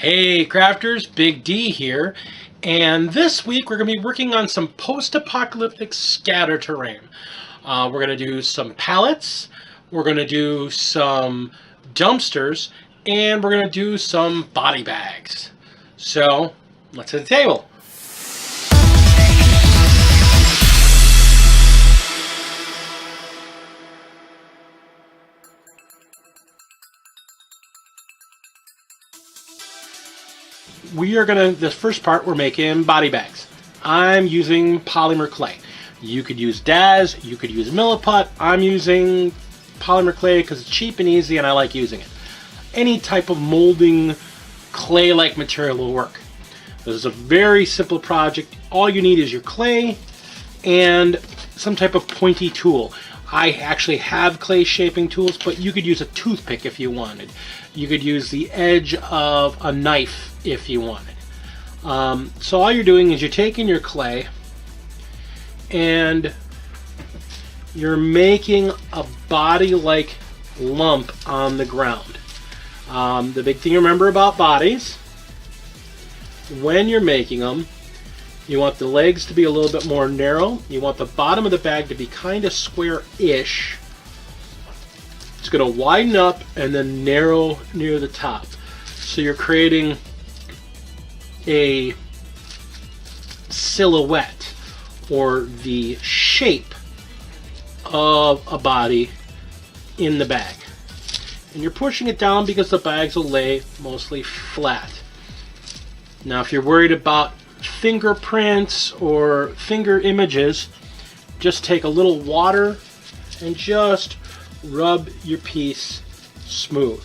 Hey crafters, Big D here, and this week we're going to be working on some post-apocalyptic scatter terrain. We're going to do some pallets, we're going to do some dumpsters, and we're going to do some body bags. So, let's hit the table. This first part, we're making body bags. I'm using polymer clay. You could use Daz, you could use Milliput. I'm using polymer clay because it's cheap and easy and I like using it. Any type of molding clay-like material will work. This is a very simple project. All you need is your clay and some type of pointy tool. I actually have clay shaping tools, but you could use a toothpick if you wanted. You could use the edge of a knife if you wanted. So all you're doing is you're taking your clay and you're making a body-like lump on the ground. The big thing to remember about bodies, when you're making them, you want the legs to be a little bit more narrow. You want the bottom of the bag to be kind of square-ish. It's going to widen up and then narrow near the top. So you're creating a silhouette or the shape of a body in the bag. And you're pushing it down because the bags will lay mostly flat. Now if you're worried about fingerprints or finger images, just take a little water and just rub your piece smooth.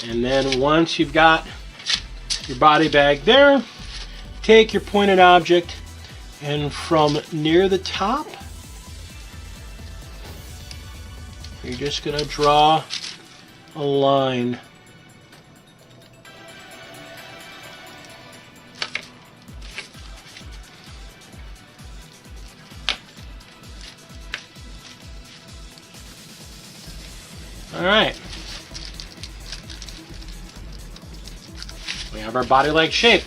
And then once you've got your body bag there, take your pointed object and from near the top, you're just going to draw a line. Alright, we have our body-like shape.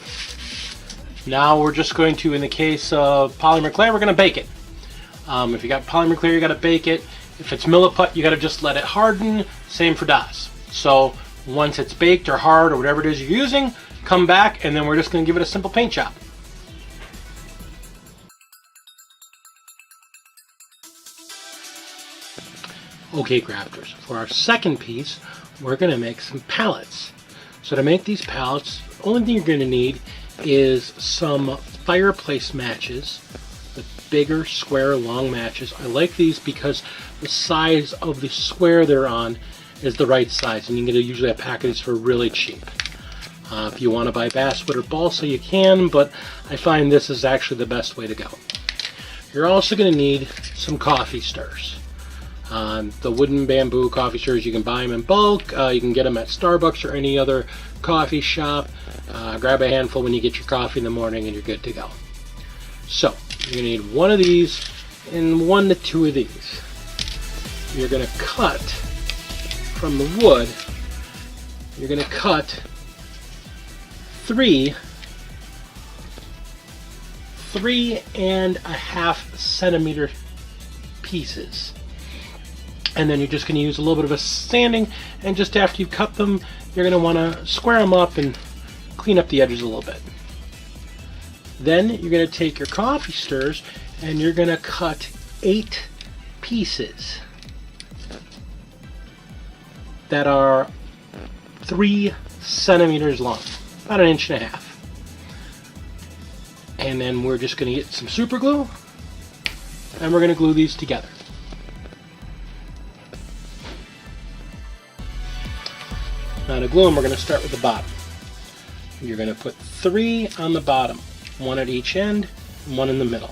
Now we're just going to, in the case of polymer clay, we're going to bake it. If you got polymer clay, you got to bake it. If it's Milliput, you got to just let it harden. Same for DOS. So once it's baked or hard or whatever it is you're using, come back and then we're just going to give it a simple paint job. Okay crafters, for our second piece we're going to make some pallets. So to make these pallets, the only thing you're going to need is some Fireplace matches, the bigger square long matches. I like these because the size of the square they're on is the right size and you can get usually a pack of these for really cheap. If you want to buy basswood or balsa you can, but I find this is actually the best way to go. You're also going to need some coffee stirs. The wooden bamboo coffee stirrers, you can buy them in bulk. You can get them at Starbucks or any other coffee shop. Grab a handful when you get your coffee in the morning and you're good to go. So, you're going to need one of these and 1 to 2 of these. You're going to cut from the wood, you're going to cut 3.5 centimeter pieces. And then you're just going to use a little bit of a sanding, and just after you cut them, you're going to want to square them up and clean up the edges a little bit. Then you're going to take your coffee stirs and you're going to cut 8 pieces that are 3 centimeters long, about 1.5 inches. And then we're just going to get some super glue and we're going to glue these together. Now to glue them, we're going to start with the bottom. You're going to put 3 on the bottom, 1 at each end, and 1 in the middle.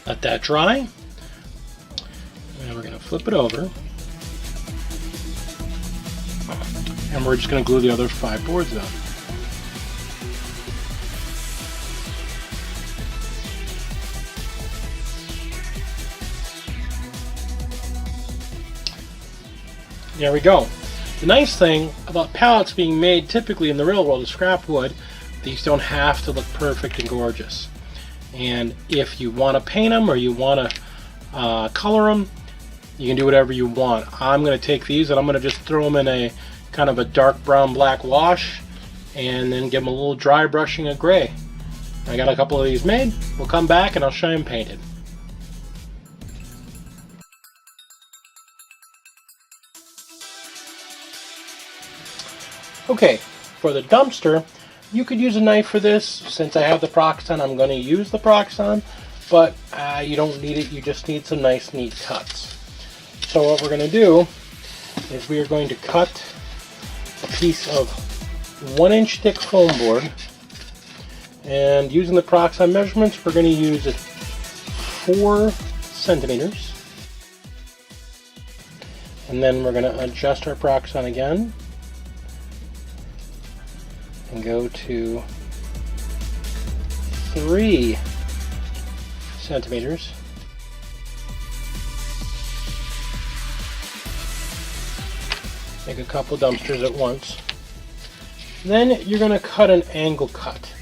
Let that dry. Now we're going to going to flip it over. And we're just going to glue the other 5 boards on. There we go. The nice thing about pallets being made typically in the real world of scrap wood, these don't have to look perfect and gorgeous. And if you want to paint them or you want to color them, you can do whatever you want. I'm going to take these and I'm going to just throw them in a kind of a dark brown black wash and then give them a little dry brushing of gray. I got a couple of these made. We'll come back and I'll show them painted. Okay, for the dumpster, you could use a knife for this. Since I have the Proxxon, I'm going to use the Proxxon, but you don't need it. You just need some nice, neat cuts. So what we're going to do is we are going to cut a piece of 1-inch thick foam board, and using the Proxxon measurements, we're going to use 4 centimeters, and then we're going to adjust our Proxxon again and go to 3 centimeters. Make a couple dumpsters at once. Then you're going to cut an angle cut.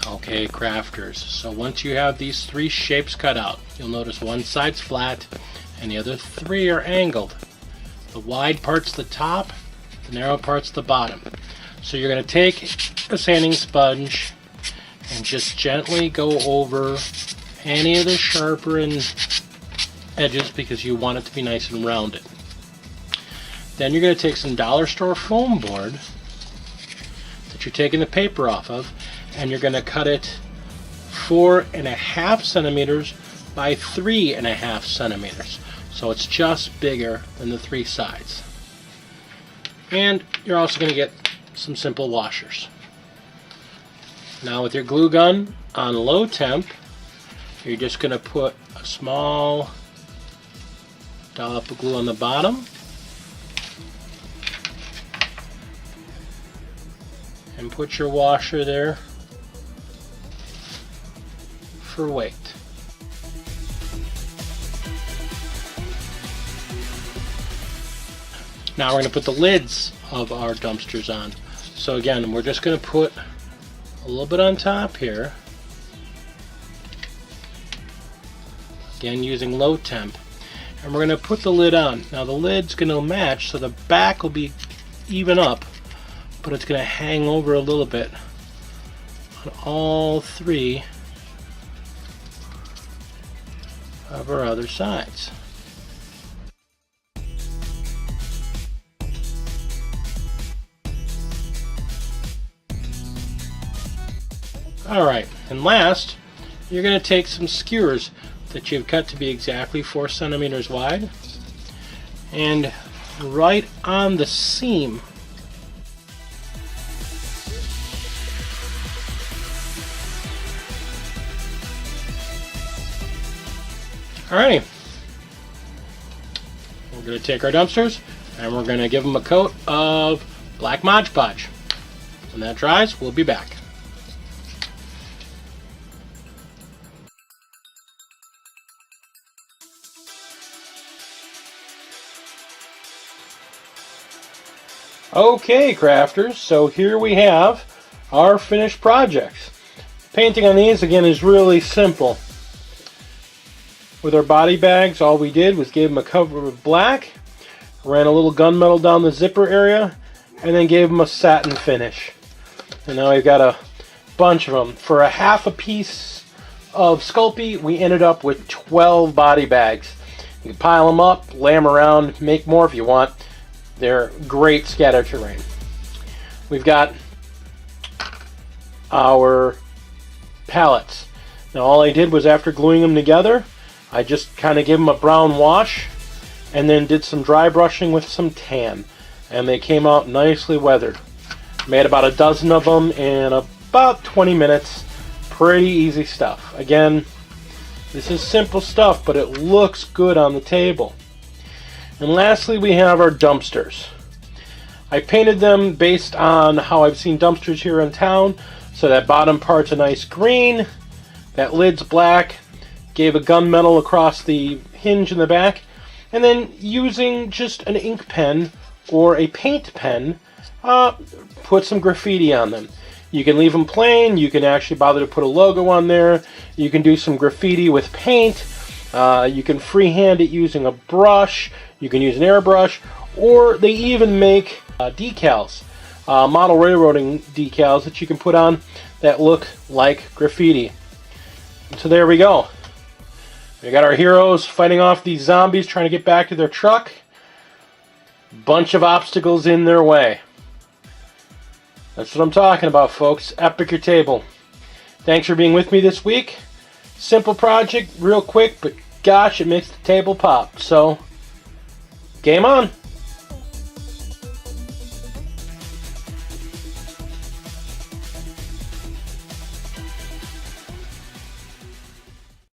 Okay, crafters, so once you have these 3 shapes cut out, you'll notice one side's flat and the other 3 are angled. The wide part's the top, the narrow part's the bottom. So you're going to take a sanding sponge and just gently go over any of the sharper edges because you want it to be nice and rounded. Then you're going to take some dollar store foam board that you're taking the paper off of, and you're going to cut it 4.5 centimeters by 3.5 centimeters. So it's just bigger than the 3 sides. And you're also going to get some simple washers. Now with your glue gun on low temp, you're just going to put a small dollop of glue on the bottom and put your washer there for weight. Now we're going to put the lids of our dumpsters on. So again, we're just going to put a little bit on top here. Again, using low temp. And we're going to put the lid on. Now the lid's going to match, so the back will be even up, but it's going to hang over a little bit on all 3 of our other sides. Alright, and last, you're going to take some skewers that you've cut to be exactly 4 centimeters wide, and right on the seam, alrighty, we're going to take our dumpsters and we're going to give them a coat of black Mod Podge. When that dries, we'll be back. Okay, crafters, so here we have our finished projects. Painting on these again is really simple. With our body bags, all we did was give them a cover of black, ran a little gunmetal down the zipper area, and then gave them a satin finish. And now we've got a bunch of them. For a half a piece of Skulpey, we ended up with 12 body bags. You can pile them up, lay them around, make more if you want. They're great scatter terrain. We've got our pallets. Now all I did was, after gluing them together, I just kind of give them a brown wash and then did some dry brushing with some tan, and they came out nicely weathered. Made about a dozen of them in about 20 minutes. Pretty easy stuff. Again, this is simple stuff, but it looks good on the table. And lastly, we have our dumpsters. I painted them based on how I've seen dumpsters here in town. So that bottom part's a nice green, that lid's black, gave a gunmetal across the hinge in the back, and then using just an ink pen or a paint pen, put some graffiti on them. You can leave them plain, you can actually bother to put a logo on there, you can do some graffiti with paint, you can freehand it using a brush, you can use an airbrush, or they even make decals, model railroading decals that you can put on that look like graffiti. So there we go. We got our heroes fighting off these zombies trying to get back to their truck. Bunch of obstacles in their way. That's what I'm talking about, folks. Epic your table. Thanks for being with me this week. Simple project, real quick, but gosh, it makes the table pop. So, game on.